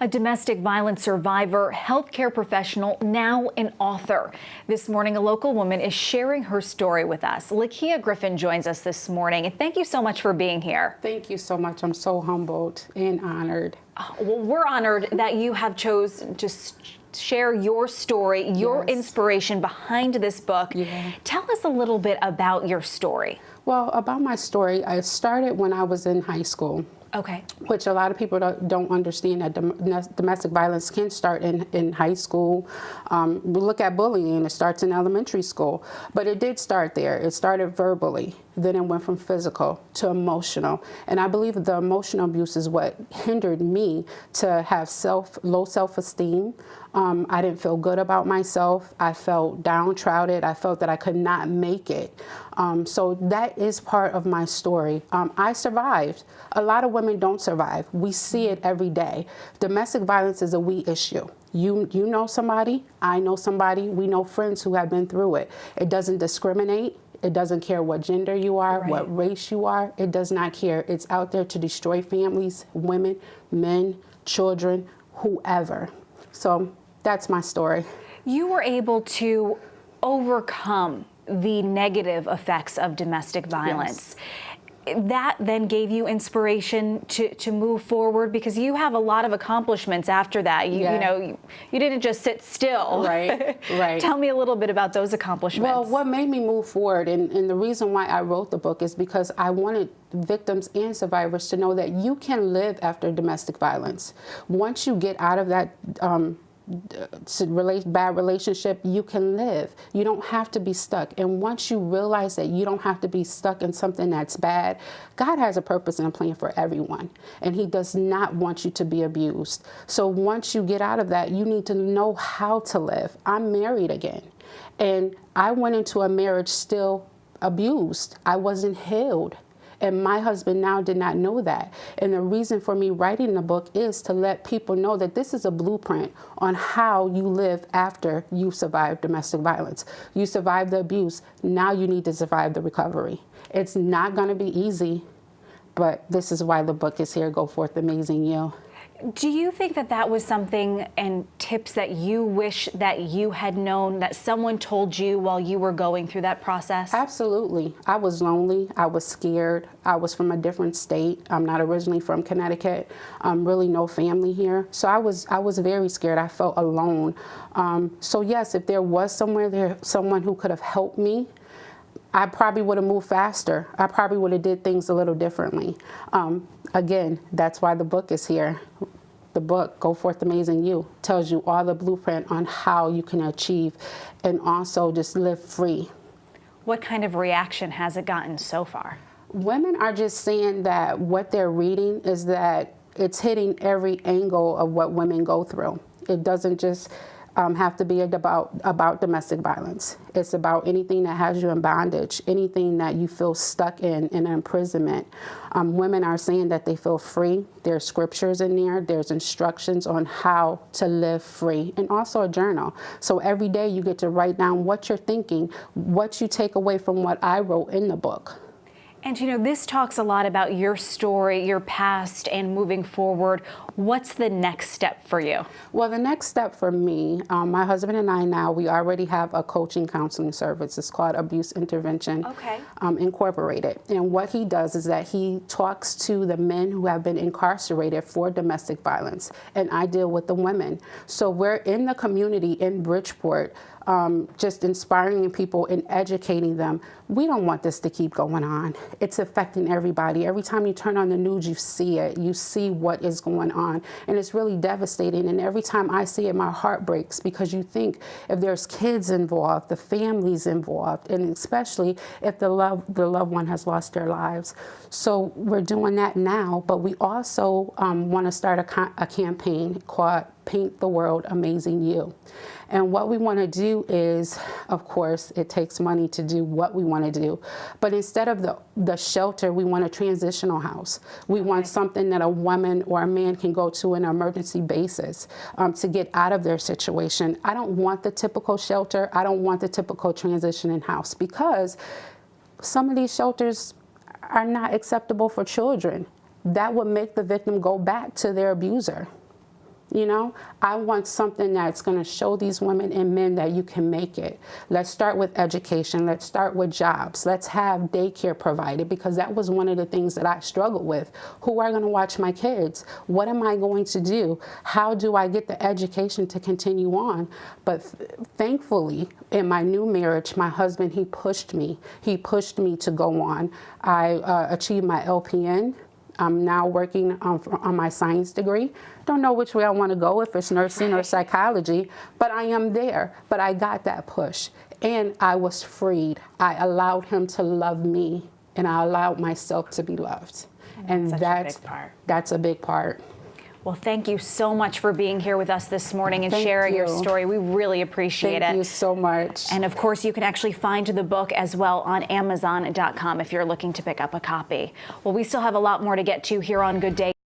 A domestic violence survivor, healthcare professional, now an author. This morning, a local woman is sharing her story with us. LaKia Griffin joins us this morning, and thank you so much for being here. Thank you so much. I'm so humbled and honored. Well, we're honored that you have chosen to share your story, your inspiration behind this book. Tell us a little bit about your story. Well, about my story, I started when I was in high school. Okay. Which a lot of people don't understand, that domestic violence can start in high school. We look at bullying, it starts in elementary school. But it did start there. It started verbally. Then it went from physical to emotional. And I believe the emotional abuse is what hindered me to have low self-esteem. I didn't feel good about myself. I felt downtrodden. I felt that I could not make it. So that is part of my story. I survived. A lot of women don't survive. We see it every day. Domestic violence is a we issue. You know somebody, I know somebody, we know friends who have been through it. It doesn't discriminate. It doesn't care what gender you are, what race you are. It does not care. It's out there to destroy families, women, men, children, whoever. So that's my story. You were able to overcome the negative effects of domestic violence. That then gave you inspiration to move forward, because you have a lot of accomplishments after that. You know, you didn't just sit still. Right. Tell me a little bit about those accomplishments. Well, what made me move forward, and the reason why I wrote the book, is because I wanted victims and survivors to know that you can live after domestic violence. Once you get out of that bad relationship, you can live. You don't have to be stuck. And once you realize that you don't have to be stuck in something that's bad, God has a purpose and a plan for everyone. And He does not want you to be abused. So once you get out of that, you need to know how to live. I'm married again. And I went into a marriage still abused. I wasn't healed. And my husband now did not know that. And the reason for me writing the book is to let people know that this is a blueprint on how you live after you survive domestic violence. You survive the abuse, now you need to survive the recovery. It's not gonna be easy, but this is why the book is here, Go Forth Amazing You. Do you think that that was something and tips that you wish that you had known, that someone told you while you were going through that process? Absolutely. I was lonely. I was scared. I was from a different state. I'm not originally from Connecticut. Really no family here. So I was very scared. I felt alone. So yes, if there was someone who could have helped me, I probably would have moved faster. I probably would have did things a little differently. Again, that's why the book is here. The book, Go Forth Amazing You, tells you all the blueprint on how you can achieve and also just live free. What kind of reaction has it gotten so far? Women are just saying that what they're reading is that it's hitting every angle of what women go through. It doesn't just have to be about domestic violence. It's about anything that has you in bondage, anything that you feel stuck in imprisonment. Women are saying that they feel free. There's scriptures in there. There's instructions on how to live free, and also a journal. So every day you get to write down what you're thinking, what you take away from what I wrote in the book. And you know, this talks a lot about your story, your past, and moving forward. What's the next step for you? Well, the next step for me, my husband and I now, we already have a coaching counseling service. It's called Abuse Intervention Incorporated. And what he does is that he talks to the men who have been incarcerated for domestic violence, and I deal with the women. So we're in the community in Bridgeport, just inspiring people and educating them. We don't want this to keep going on. It's affecting everybody. Every time you turn on the news, you see it. You see what is going on. And it's really devastating. And every time I see it, my heart breaks, because you think if there's kids involved, the families involved, and especially if the loved one has lost their lives. So we're doing that now, but we also want to start a campaign called Paint the World Amazing You. And what we want to do is, of course, it takes money to do what we want to do. But instead of the shelter, we want a transitional house. We want something that a woman or a man can go to on an emergency basis to get out of their situation. I don't want the typical shelter. I don't want the typical transitioning house, because some of these shelters are not acceptable for children. That would make the victim go back to their abuser. You know, I want something that's going to show these women and men that you can make it. Let's start with education. Let's start with jobs. Let's have daycare provided, because that was one of the things that I struggled with. Who are going to watch my kids? What am I going to do? How do I get the education to continue on? But thankfully, in my new marriage, my husband, he pushed me. He pushed me to go on. I achieved my LPN. I'm now working on my science degree. Don't know which way I want to go, if it's nursing or psychology, but I am there. But I got that push, and I was freed. I allowed him to love me, and I allowed myself to be loved. And that's a big part. That's a big part. Well, thank you so much for being here with us this morning and sharing your story. We really appreciate it. Thank you so much. And of course, you can actually find the book as well on Amazon.com if you're looking to pick up a copy. Well, we still have a lot more to get to here on Good Day.